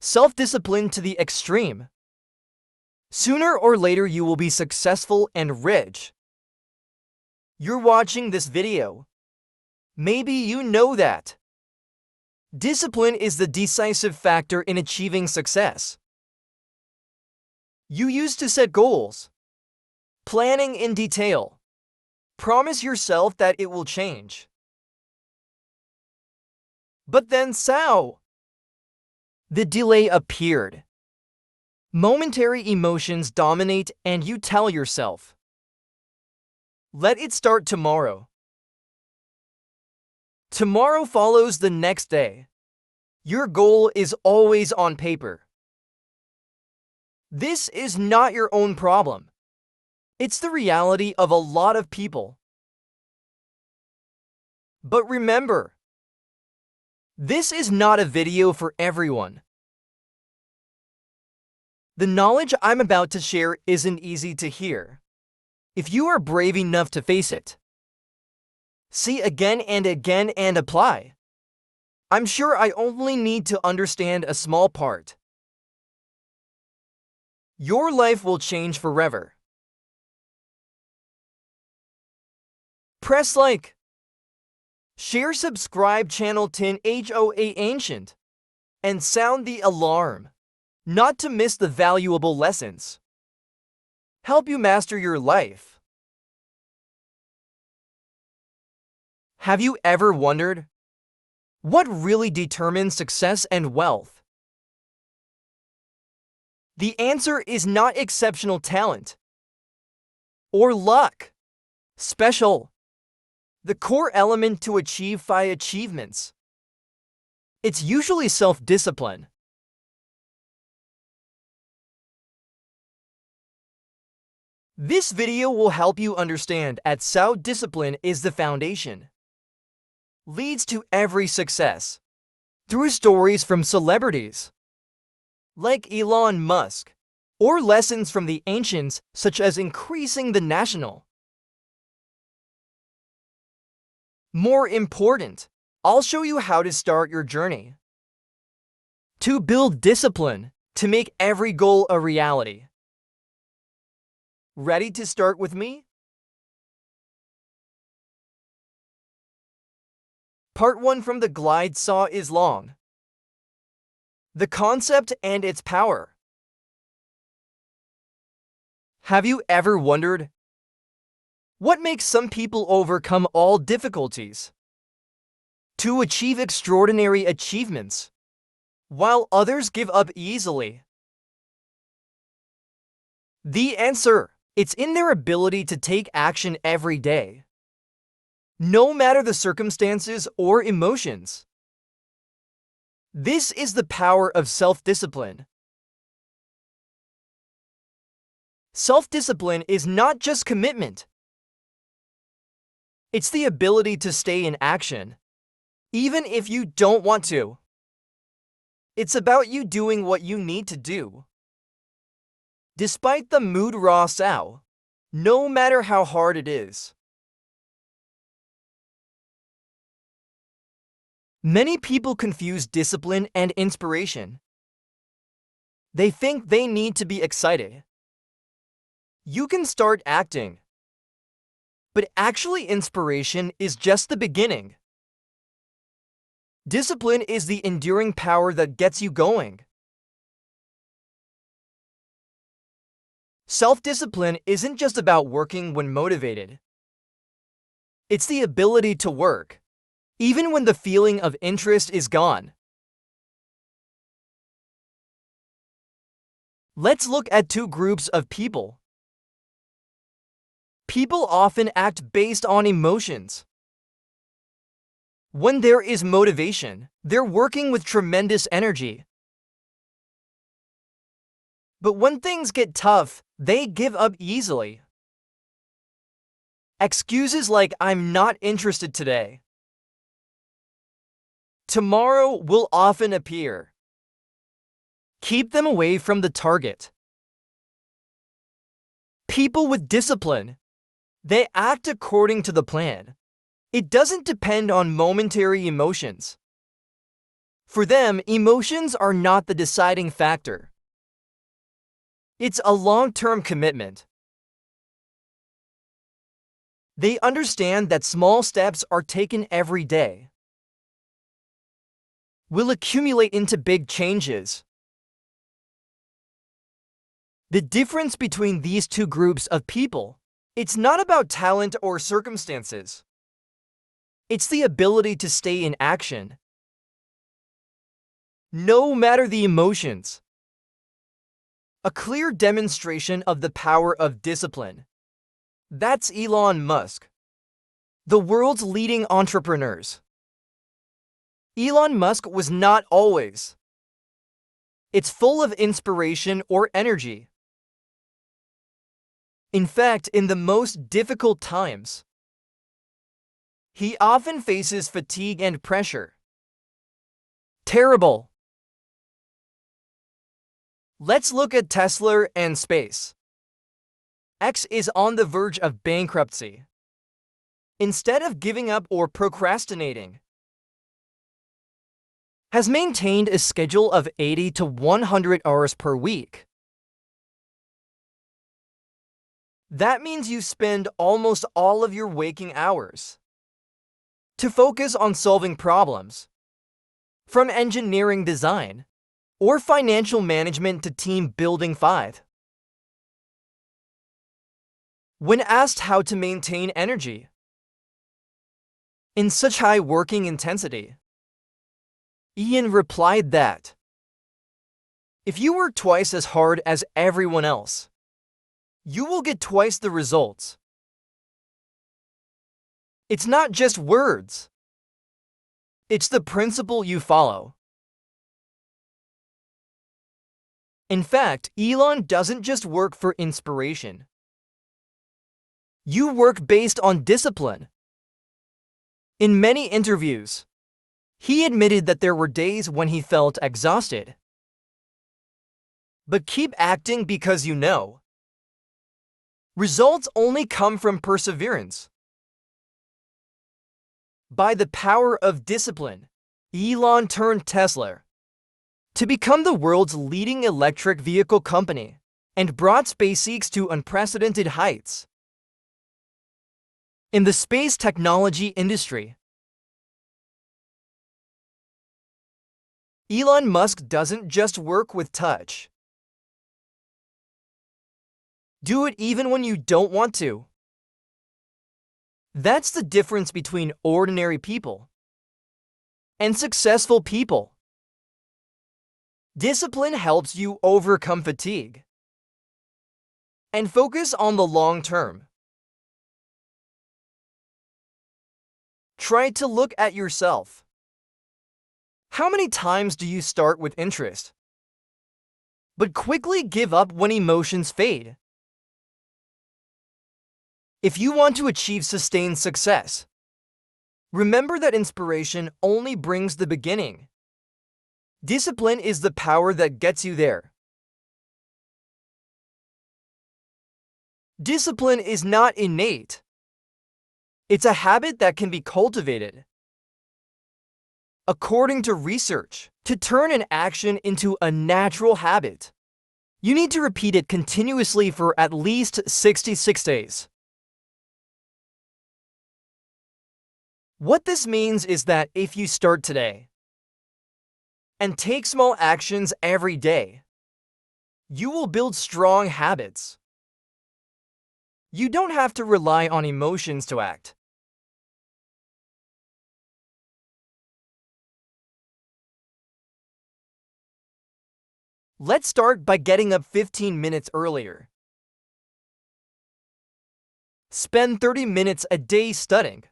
self-discipline to the extreme. Sooner or later you will be successful and rich. You're watching this video. Maybe you know that. Discipline is the decisive factor in achieving success. You used to set goals, planning in detail. Promise yourself that it will change. But then the delay appeared. Momentary emotions dominate and you tell yourself, let it start tomorrow. Tomorrow follows the next day. Your goal is always on paper. This is not your own problem. It's the reality of a lot of people. But remember, this is not a video for everyone. The knowledge I'm about to share isn't easy to hear. If you are brave enough to face it, see again and again and apply. I'm sure I only need to understand a small part. Your life will change forever. Press like. Share, subscribe channel Tin HOA Ancient, and sound the alarm, not to miss the valuable lessons. Help you master your life. Have you ever wondered what really determines success and wealth? The answer is not exceptional talent or luck. The core element to achieve 5 achievements. It's usually self-discipline. This video will help you understand that self-discipline is the foundation. Leads to every success. Through stories from celebrities like Elon Musk, or lessons from the ancients such as increasing the national. More important, I'll show you how to start your journey. To build discipline, to make every goal a reality. Ready to start with me? Part 1 from the glide saw is long. The concept and its power. Have you ever wondered what makes some people overcome all difficulties to achieve extraordinary achievements, while others give up easily? The answer, it's in their ability to take action every day, no matter the circumstances or emotions. This is the power of self-discipline. Self-discipline is not just commitment. It's the ability to stay in action, even if you don't want to. It's about you doing what you need to do. Despite the mood raw sow, no matter how hard it is. Many people confuse discipline and inspiration. They think they need to be excited. You can start acting. But actually, inspiration is just the beginning. Discipline is the enduring power that gets you going. Self-discipline isn't just about working when motivated. It's the ability to work, even when the feeling of interest is gone. Let's look at 2 groups of people. People often act based on emotions. When there is motivation, they're working with tremendous energy. But when things get tough, they give up easily. Excuses like "I'm not interested today," "tomorrow" will often appear. Keep them away from the target. People with discipline, they act according to the plan. It doesn't depend on momentary emotions. For them, emotions are not the deciding factor. It's a long-term commitment. They understand that small steps are taken every day will accumulate into big changes. The difference between these two groups of people, it's not about talent or circumstances. It's the ability to stay in action, no matter the emotions. A clear demonstration of the power of discipline. That's Elon Musk, the world's leading entrepreneurs. Elon Musk was not always. It's full of inspiration or energy. In fact, in the most difficult times, he often faces fatigue and pressure. Terrible. Let's look at Tesla and space. X is on the verge of bankruptcy. Instead of giving up or procrastinating, has maintained a schedule of 80 to 100 hours per week. That means you spend almost all of your waking hours to focus on solving problems, from engineering design or financial management to team building 5. When asked how to maintain energy in such high working intensity, Ian replied that if you work twice as hard as everyone else, you will get twice the results. It's not just words. It's the principle you follow. In fact, Elon doesn't just work for inspiration. You work based on discipline. In many interviews, he admitted that there were days when he felt exhausted. But keep acting because you know. Results only come from perseverance. By the power of discipline, Elon turned Tesla to become the world's leading electric vehicle company and brought SpaceX to unprecedented heights. In the space technology industry, Elon Musk doesn't just work with touch. Do it even when you don't want to. That's the difference between ordinary people and successful people. Discipline helps you overcome fatigue and focus on the long term. Try to look at yourself. How many times do you start with interest, but quickly give up when emotions fade? If you want to achieve sustained success, remember that inspiration only brings the beginning. Discipline is the power that gets you there. Discipline is not innate. It's a habit that can be cultivated. According to research, to turn an action into a natural habit, you need to repeat it continuously for at least 66 days. What this means is that if you start today and take small actions every day, you will build strong habits. You don't have to rely on emotions to act. Let's start by getting up 15 minutes earlier. Spend 30 minutes a day studying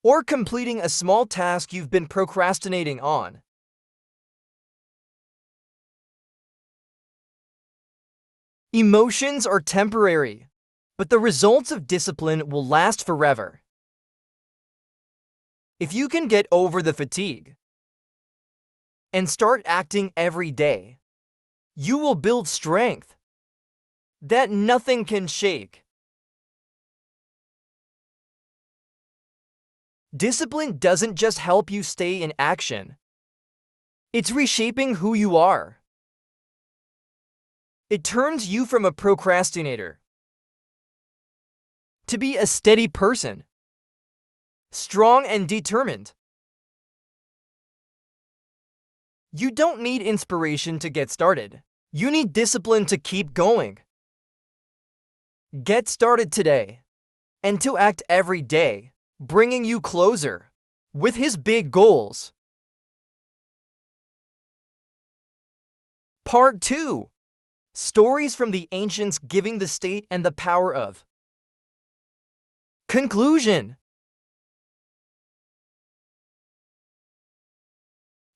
or completing a small task you've been procrastinating on. Emotions are temporary, but the results of discipline will last forever. If you can get over the fatigue and start acting every day, you will build strength that nothing can shake. Discipline doesn't just help you stay in action. It's reshaping who you are. It turns you from a procrastinator to be a steady person, strong and determined. You don't need inspiration to get started. You need discipline to keep going. Get started today, and to act every day, bringing you closer with his big goals. Part 2. Stories from the ancients giving the state and the power of. Conclusion.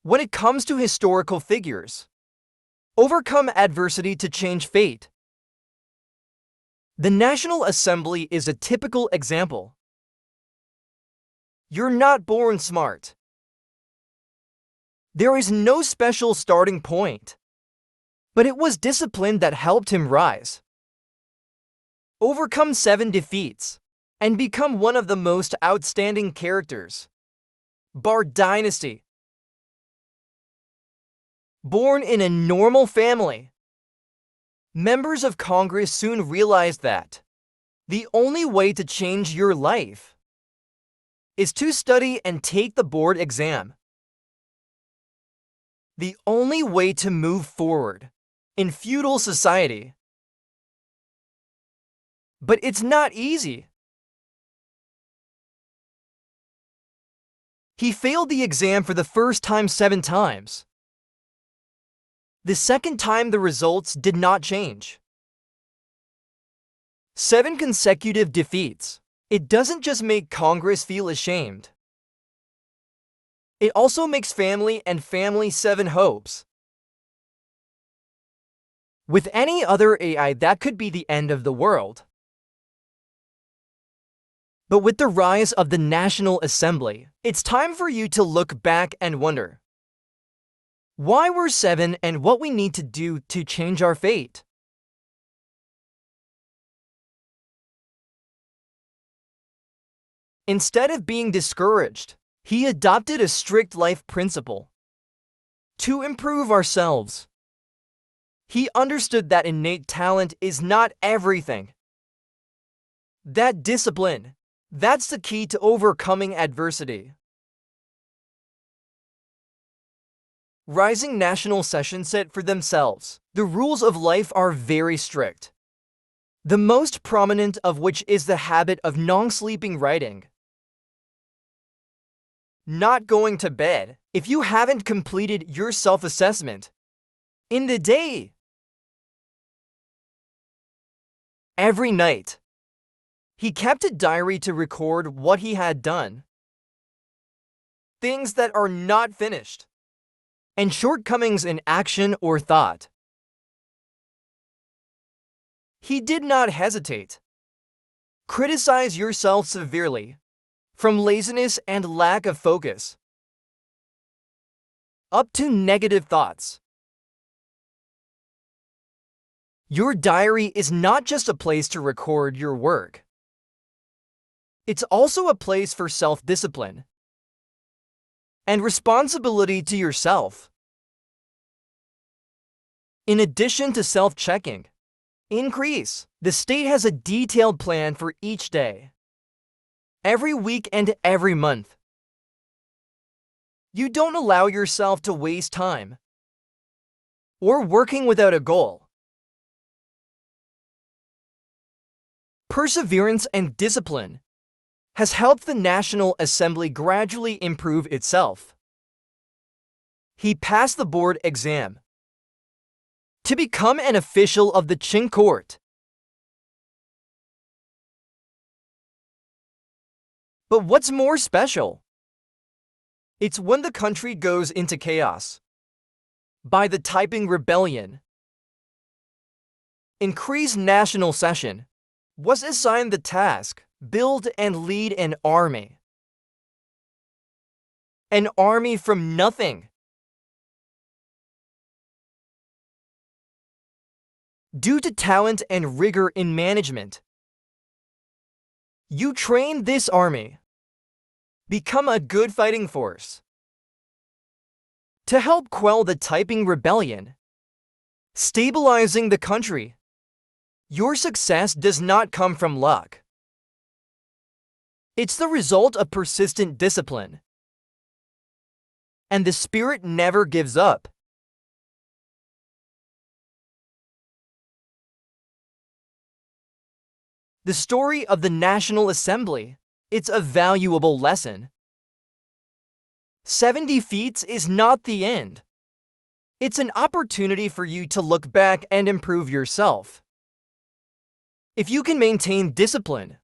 When it comes to historical figures, overcome adversity to change fate. The National Assembly is a typical example. You're not born smart. There is no special starting point, but it was discipline that helped him rise, overcome 7 defeats, and become one of the most outstanding characters. Bar Dynasty. Born in a normal family, members of Congress soon realized that the only way to change your life is to study and take the board exam. The only way to move forward in feudal society. But it's not easy. He failed the exam for the first time 7 times. The second time the results did not change. 7 consecutive defeats. It doesn't just make Congress feel ashamed. It also makes family and family 7 hopes. With any other AI, that could be the end of the world. But with the rise of the National Assembly, it's time for you to look back and wonder why we're 7 and what we need to do to change our fate. Instead of being discouraged, he adopted a strict life principle to improve ourselves. He understood that innate talent is not everything. That discipline, that's the key to overcoming adversity. Rising national sessions set for themselves. The rules of life are very strict. The most prominent of which is the habit of non-sleeping writing. Not going to bed if you haven't completed your self-assessment in the day. Every night, he kept a diary to record what he had done, things that are not finished, and shortcomings in action or thought. He did not hesitate. Criticize yourself severely, from laziness and lack of focus, up to negative thoughts. Your diary is not just a place to record your work. It's also a place for self-discipline and responsibility to yourself. In addition to self-checking, the state has a detailed plan for each day, every week and every month. You don't allow yourself to waste time or working without a goal. Perseverance and discipline has helped the National Assembly gradually improve itself. He passed the board exam to become an official of the Qing court. But what's more special? It's when the country goes into chaos. By the Taiping Rebellion, increased national session was assigned the task build and lead an army. An army from nothing. Due to talent and rigor in management, you train this army. Become a good fighting force. to help quell the typing rebellion, stabilizing the country. Your success does not come from luck. It's the result of persistent discipline. And the spirit never gives up. The story of the National Assembly. It's a valuable lesson. 7 defeats is not the end. It's an opportunity for you to look back and improve yourself. If you can maintain discipline,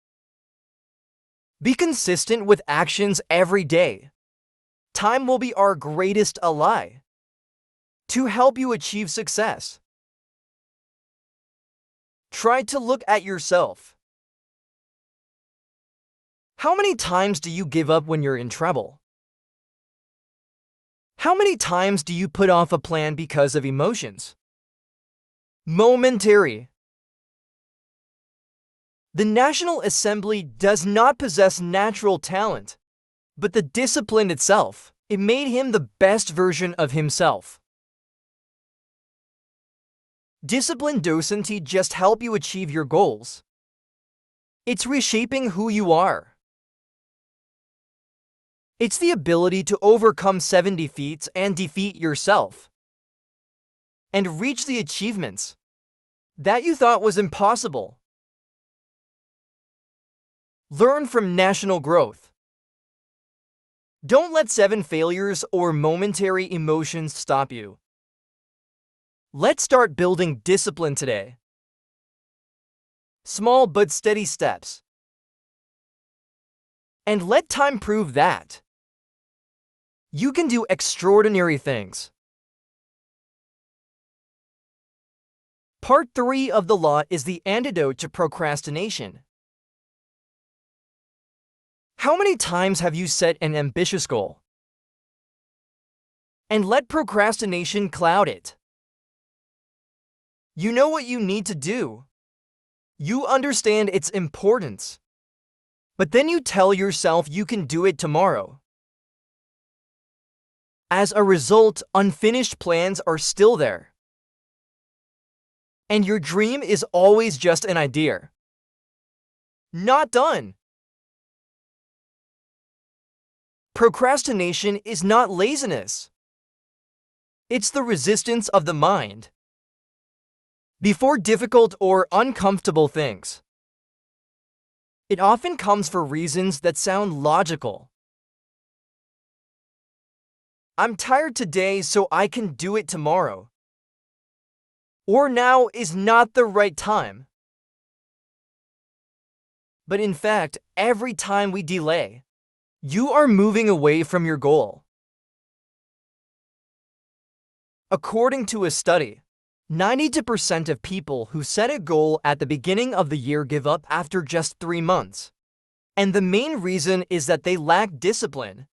be consistent with actions every day, time will be our greatest ally to help you achieve success. Try to look at yourself. How many times do you give up when you're in trouble? How many times do you put off a plan because of emotions? Momentary. The National Assembly does not possess natural talent, but the discipline itself. It made him the best version of himself. Discipline doesn't just help you achieve your goals. It's reshaping who you are. It's the ability to overcome 7 defeats and defeat yourself, and reach the achievements that you thought was impossible. Learn from national growth. Don't let 7 failures or momentary emotions stop you. Let's start building discipline today. Small but steady steps. And let time prove that you can do extraordinary things. Part 3 of the law is the antidote to procrastination. How many times have you set an ambitious goal and let procrastination cloud it? You know what you need to do. You understand its importance. But then you tell yourself you can do it tomorrow. As a result, unfinished plans are still there. And your dream is always just an idea. Not done. Procrastination is not laziness. It's the resistance of the mind before difficult or uncomfortable things. It often comes for reasons that sound logical. I'm tired today, so I can do it tomorrow. Or now is not the right time. But in fact, every time we delay, you are moving away from your goal. According to a study, 92% of people who set a goal at the beginning of the year give up after just 3 months. And the main reason is that they lack discipline.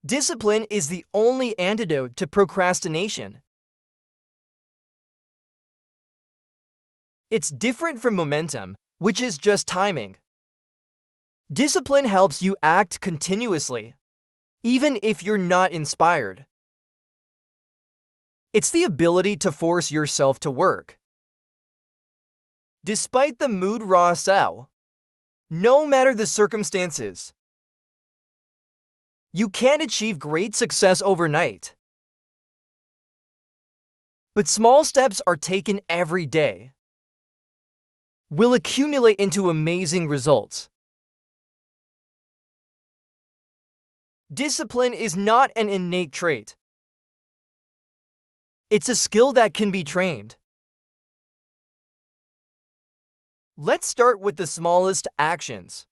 Discipline is the only antidote to procrastination. It's different from momentum, which is just timing. Discipline helps you act continuously, even if you're not inspired. It's the ability to force yourself to work. Despite the mood raw sao, no matter the circumstances, you can't achieve great success overnight. But small steps are taken every day, will accumulate into amazing results. Discipline is not an innate trait. It's a skill that can be trained. Let's start with the smallest actions.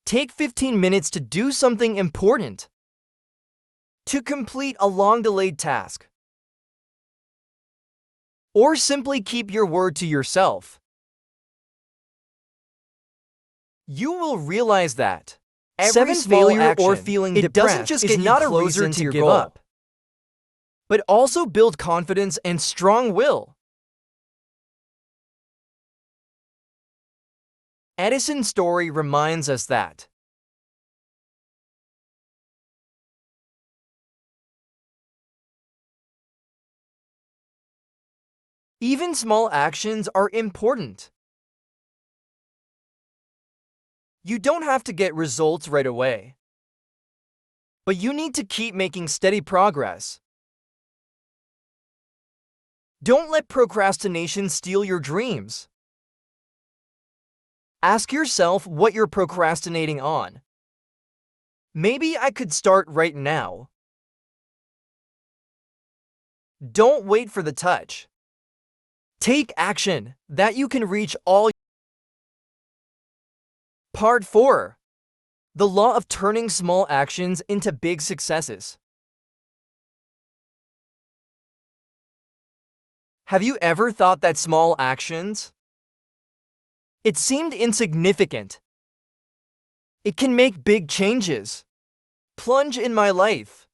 Take 15 minutes to do something important, to complete a long-delayed task, or simply keep your word to yourself. You will realize that every failure action, or feeling depressed just is not a reason to give up, but also build confidence and strong will. Edison's story reminds us that Even small actions are important. You don't have to get results right away, but you need to keep making steady progress. Don't let procrastination steal your dreams. Ask yourself what you're procrastinating on. Maybe I could start right now. Don't wait for the touch. Take action that you can reach all. Part 4. The law of turning small actions into big successes. Have you ever thought that small actions? It seemed insignificant. It can make big changes. Plunge in my life.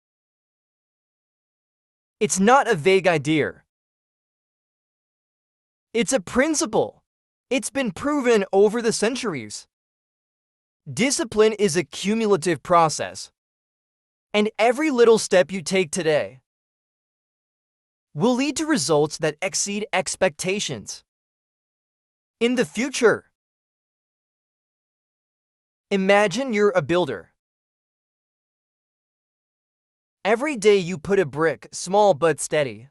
It's not a vague idea. It's a principle. It's been proven over the centuries. Discipline is a cumulative process, and every little step you take today will lead to results that exceed expectations. In the future, imagine you're a builder. Every day you put a brick, small but steady.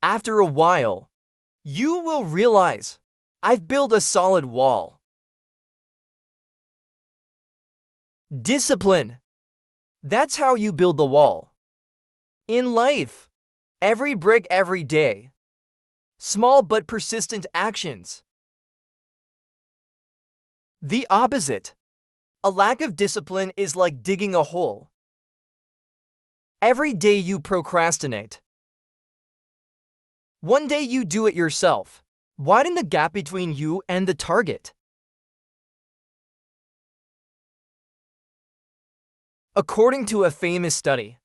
After a while, you will realize, I've built a solid wall. Discipline. That's how you build the wall. In life, every brick every day. Small but persistent actions. The opposite. A lack of discipline is like digging a hole. Every day you procrastinate. One day you do it yourself. Widen the gap between you and the target. According to a famous study,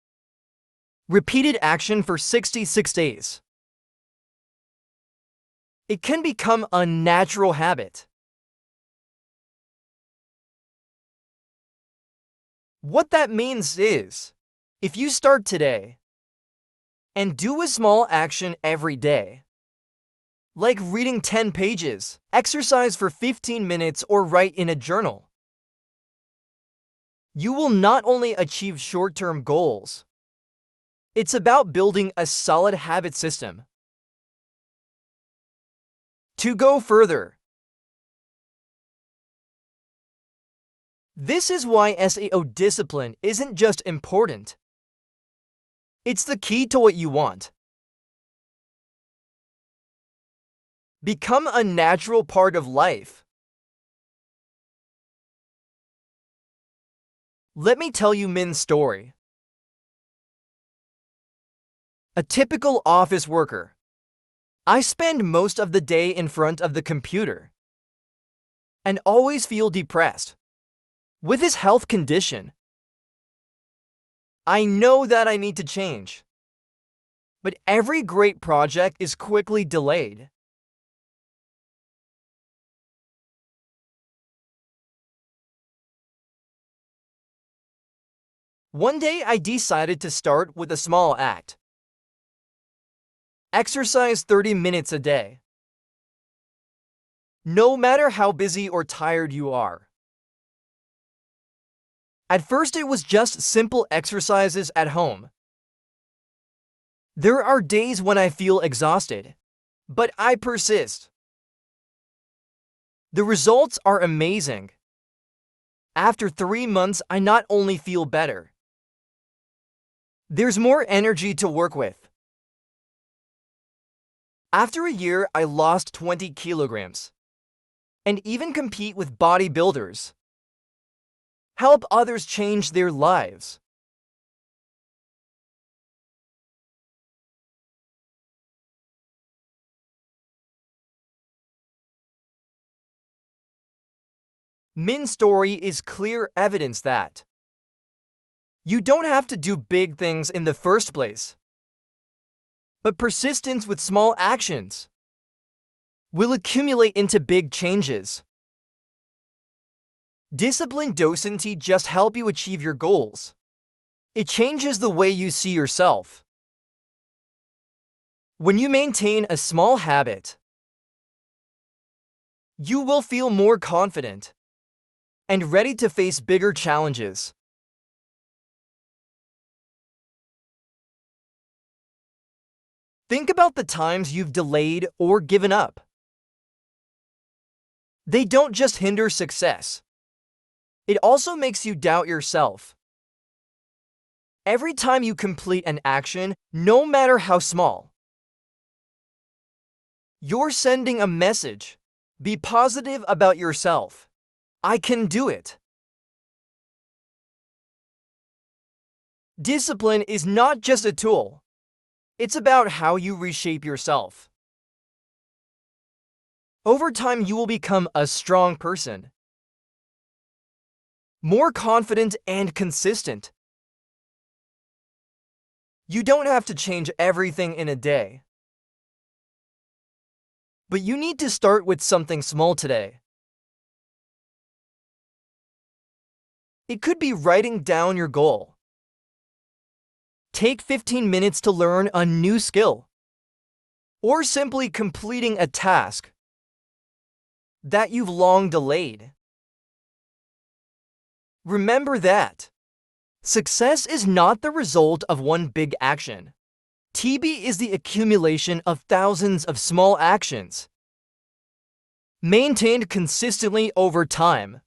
repeated action for 66 days. It can become a natural habit. What that means is, if you start today and do a small action every day, like reading 10 pages, exercise for 15 minutes, or write in a journal, you will not only achieve short-term goals, it's about building a solid habit system. To go further, this is why SEO discipline isn't just important. It's the key to what you want. Become a natural part of life. Let me tell you Min's story. A typical office worker. I spend most of the day in front of the computer and always feel depressed. With his health condition, I know that I need to change. But every great project is quickly delayed. One day I decided to start with a small act. Exercise 30 minutes a day. No matter how busy or tired you are. At first it was just simple exercises at home. There are days when I feel exhausted, but I persist. The results are amazing. After 3 months, I not only feel better, there's more energy to work with. After a year, I lost 20 kilograms and even compete with bodybuilders. Help others change their lives. Min's story is clear evidence that you don't have to do big things in the first place, but persistence with small actions will accumulate into big changes. Discipline doesn't just help you achieve your goals. It changes the way you see yourself. When you maintain a small habit, you will feel more confident and ready to face bigger challenges. Think about the times you've delayed or given up. They don't just hinder success. It also makes you doubt yourself. Every time you complete an action, no matter how small, you're sending a message. Be positive about yourself. I can do it. Discipline is not just a tool. It's about how you reshape yourself. Over time, you will become a strong person, more confident and consistent. You don't have to change everything in a day, but you need to start with something small today. It could be writing down your goal. Take 15 minutes to learn a new skill, or simply completing a task that you've long delayed. Remember that success is not the result of one big action. TB is the accumulation of thousands of small actions, maintained consistently over time.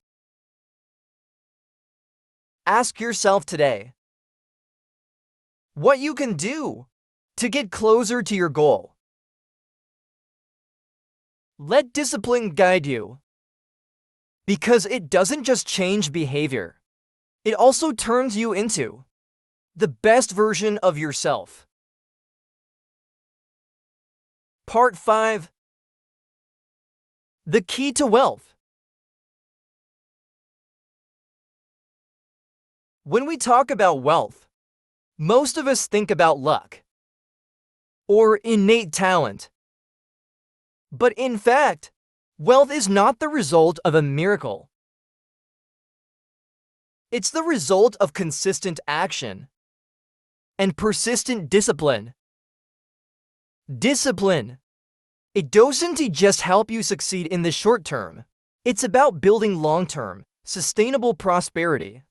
Ask yourself today what you can do to get closer to your goal. Let discipline guide you, because it doesn't just change behavior, it also turns you into the best version of yourself. Part 5. The key to wealth. When we talk about wealth, most of us think about luck or innate talent. But in fact, wealth is not the result of a miracle. It's the result of consistent action and persistent discipline. Discipline. It doesn't just help you succeed in the short term. It's about building long-term, sustainable prosperity.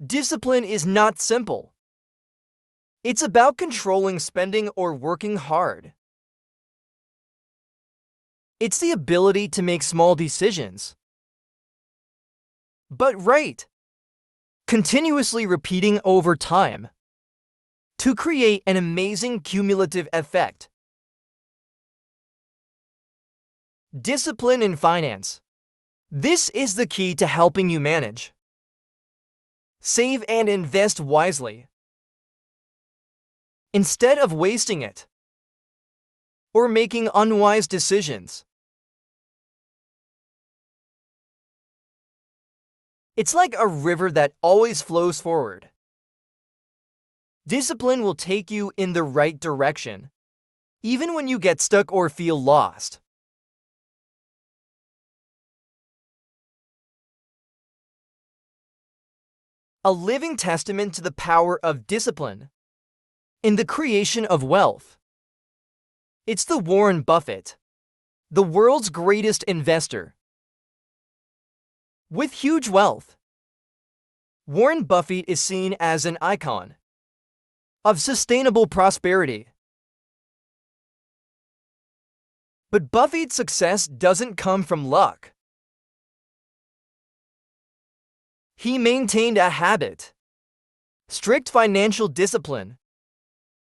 Discipline is not simple. It's about controlling spending or working hard. It's the ability to make small decisions, but continuously repeating over time to create an amazing cumulative effect. Discipline in finance. This is the key to helping you manage, save and invest wisely, instead of wasting it or making unwise decisions. It's like a river that always flows forward. Discipline will take you in the right direction, even when you get stuck or feel lost. A living testament to the power of discipline in the creation of wealth. It's the Warren Buffett, the world's greatest investor. With huge wealth, Warren Buffett is seen as an icon of sustainable prosperity. But Buffett's success doesn't come from luck. He maintained a habit, strict financial discipline,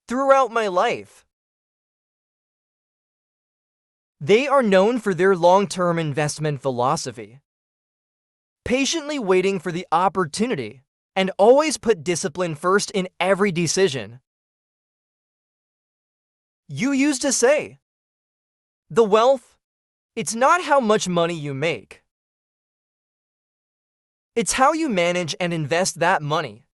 throughout my life. They are known for their long-term investment philosophy, patiently waiting for the opportunity, and always put discipline first in every decision. You used to say, the wealth, it's not how much money you make. It's how you manage and invest that money.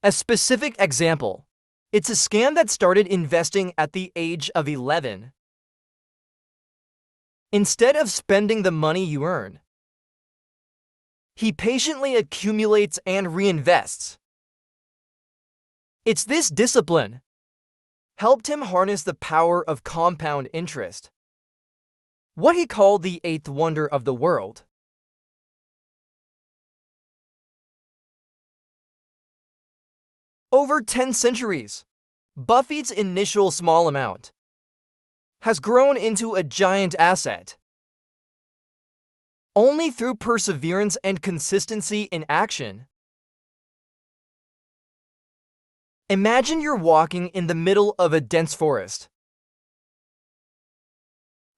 A specific example. It's a scam that started investing at the age of 11. Instead of spending the money you earn, he patiently accumulates and reinvests. It's this discipline helped him harness the power of compound interest, what he called the eighth wonder of the world. Over 10 centuries, Buffett's initial small amount has grown into a giant asset. Only through perseverance and consistency in action. Imagine you're walking in the middle of a dense forest.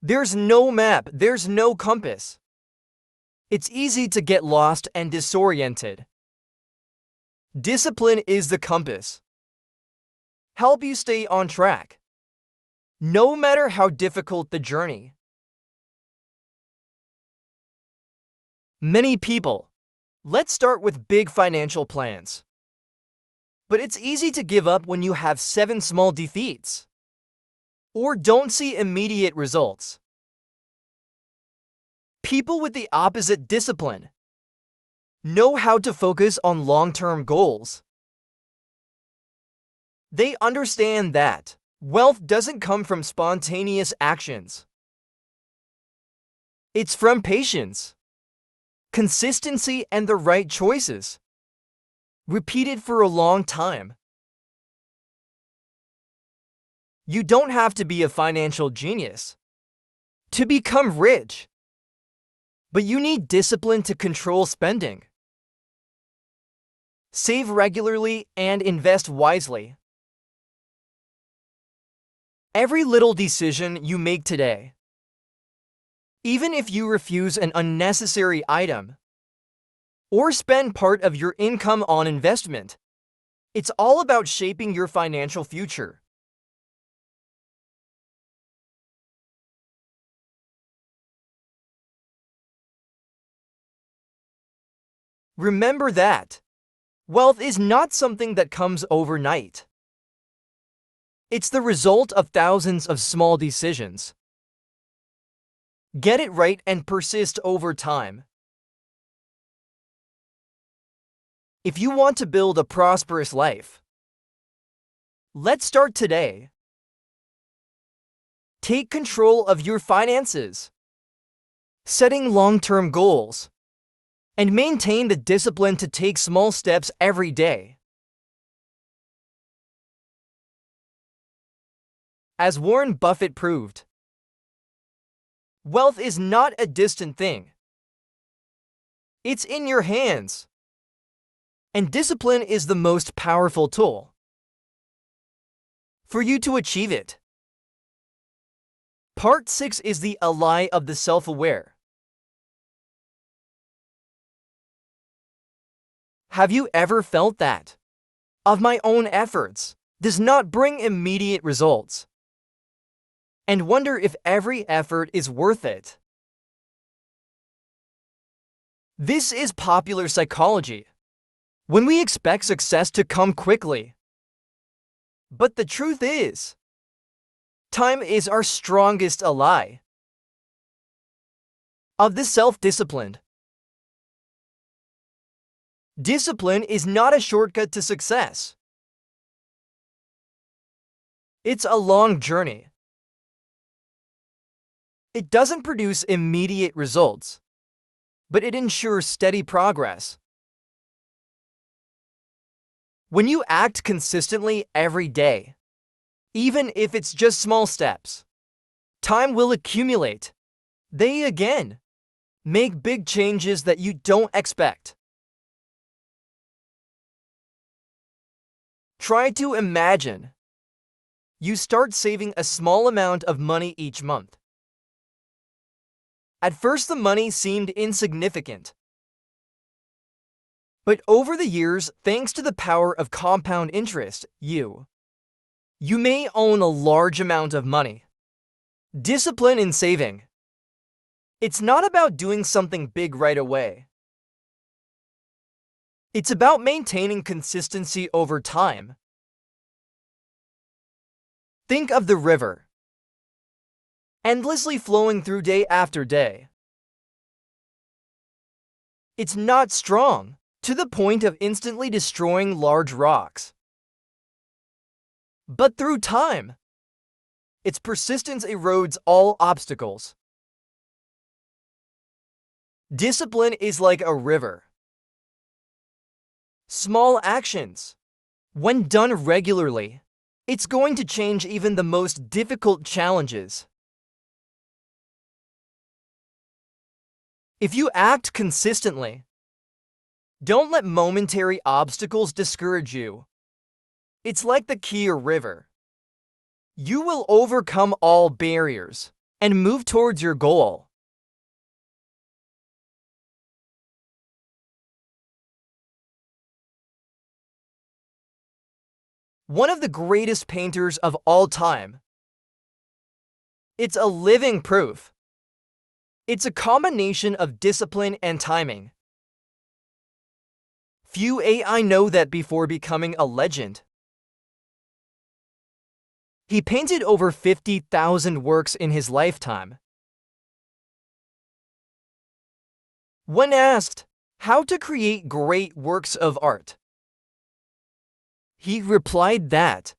There's no map, there's no compass. It's easy to get lost and disoriented. Discipline is the compass. Help you stay on track, no matter how difficult the journey. Many people, let's start with big financial plans. But it's easy to give up when you have 7 small defeats, or don't see immediate results. People with the opposite discipline know how to focus on long-term goals. They understand that wealth doesn't come from spontaneous actions. It's from patience, consistency, and the right choices, repeated for a long time. You don't have to be a financial genius to become rich, but you need discipline to control spending, save regularly, and invest wisely. Every little decision you make today, even if you refuse an unnecessary item or spend part of your income on investment, it's all about shaping your financial future. Remember that wealth is not something that comes overnight. It's the result of thousands of small decisions. Get it right and persist over time. If you want to build a prosperous life, let's start today. Take control of your finances, setting long-term goals, and maintain the discipline to take small steps every day. As Warren Buffett proved, wealth is not a distant thing. It's in your hands. And discipline is the most powerful tool for you to achieve it. Part 6 is the ally of the self-aware. Have you ever felt that of my own efforts does not bring immediate results, and wonder if every effort is worth it? This is popular psychology, when we expect success to come quickly. But the truth is, time is our strongest ally. Of the self-disciplined. Discipline is not a shortcut to success. It's a long journey. It doesn't produce immediate results, but it ensures steady progress. When you act consistently every day, even if it's just small steps, time will accumulate. They again make big changes that you don't expect. Try to imagine you start saving a small amount of money each month. At first, the money seemed insignificant. But over the years, thanks to the power of compound interest, you may own a large amount of money. Discipline in saving. It's not about doing something big right away. It's about maintaining consistency over time. Think of the river. endlessly flowing through day after day. It's not strong, to the point of instantly destroying large rocks. But through time, its persistence erodes all obstacles. Discipline is like a river. Small actions, when done regularly, it's going to change even the most difficult challenges. If you act consistently, don't let momentary obstacles discourage you. It's like the Kia River. You will overcome all barriers and move towards your goal. One of the greatest painters of all time. It's a living proof. It's a combination of discipline and timing. Few AI know that before becoming a legend. He painted over 50,000 works in his lifetime. When asked how to create great works of art, he replied that,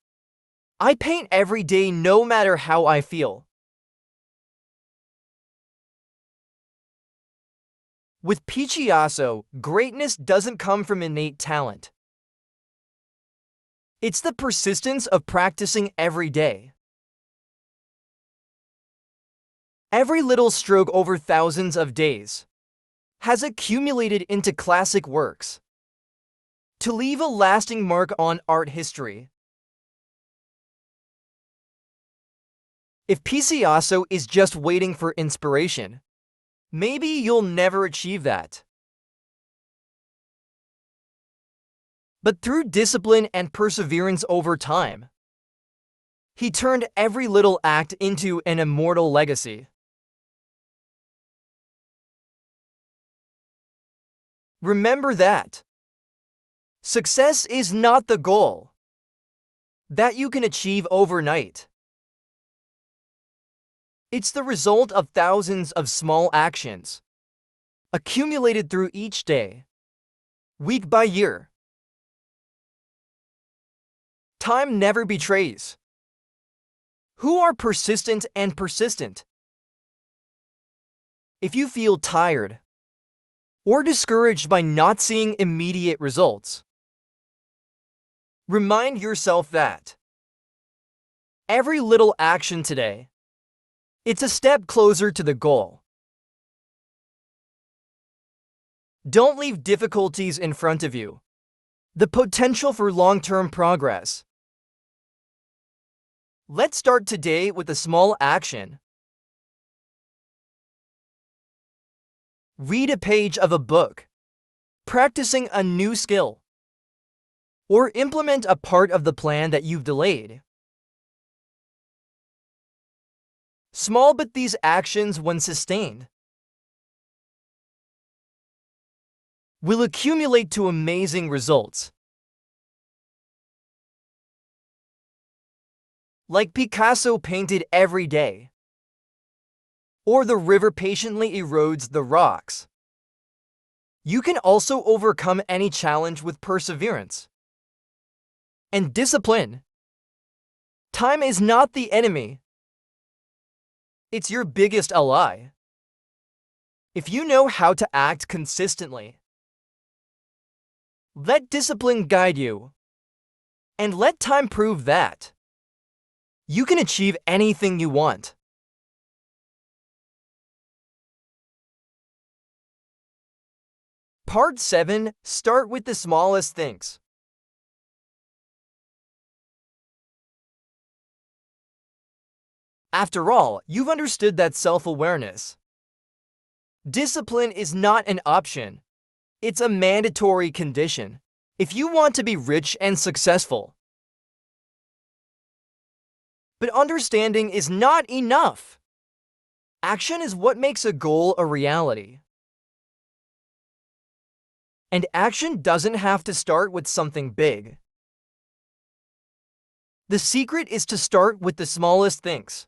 "I paint every day no matter how I feel." With Picasso, greatness doesn't come from innate talent. It's the persistence of practicing every day. Every little stroke over thousands of days has accumulated into classic works to leave a lasting mark on art history. If Picasso is just waiting for inspiration, maybe you'll never achieve that. But through discipline and perseverance over time, he turned every little act into an immortal legacy. Remember that success is not the goal that you can achieve overnight. It's the result of thousands of small actions, accumulated through each day, week by year. Time never betrays. Who are persistent and persistent? If you feel tired or discouraged by not seeing immediate results, remind yourself that every little action today, it's a step closer to the goal. Don't leave difficulties in front of you. The potential for long-term progress. Let's start today with a small action. Read a page of a book, practicing a new skill, or implement a part of the plan that you've delayed. Small, but these actions, when sustained, will accumulate to amazing results. Like Picasso painted every day, or the river patiently erodes the rocks. You can also overcome any challenge with perseverance and discipline. Time is not the enemy. It's your biggest ally. If you know how to act consistently, let discipline guide you, and let time prove that you can achieve anything you want. Part 7. Start with the smallest things. After all, you've understood that self-awareness. Discipline is not an option. It's a mandatory condition if you want to be rich and successful. But understanding is not enough. Action is what makes a goal a reality. And action doesn't have to start with something big. The secret is to start with the smallest things.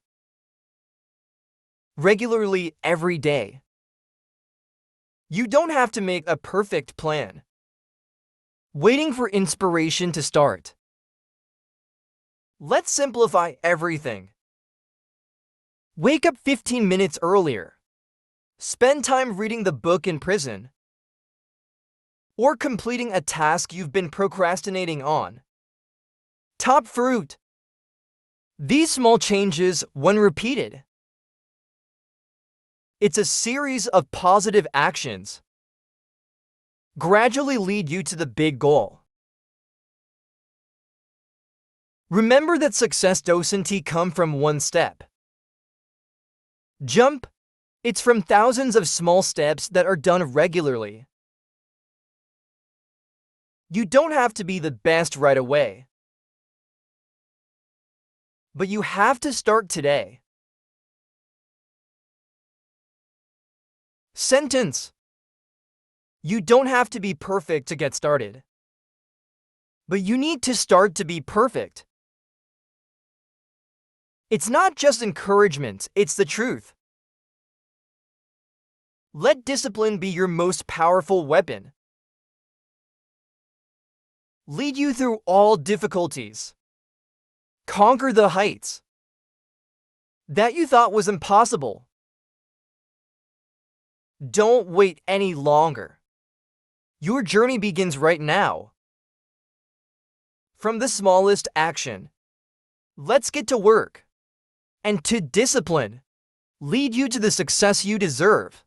regularly every day. You don't have to make a perfect plan. Waiting for inspiration to start. Let's simplify everything. Wake up 15 minutes earlier. Spend time reading the book in prison, or completing a task you've been procrastinating on. Top fruit. These small changes, when repeated, it's a series of positive actions, gradually lead you to the big goal. Remember that success doesn't come from one step. Jump. It's from thousands of small steps that are done regularly. You don't have to be the best right away, but you have to start today. Sentence. You don't have to be perfect to get started, but you need to start to be perfect. It's not just encouragement, it's the truth. Let discipline be your most powerful weapon. Lead you through all difficulties. Conquer the heights that you thought was impossible. Don't wait any longer. Your journey begins right now. From the smallest action, let's get to work. And to discipline, lead you to the success you deserve.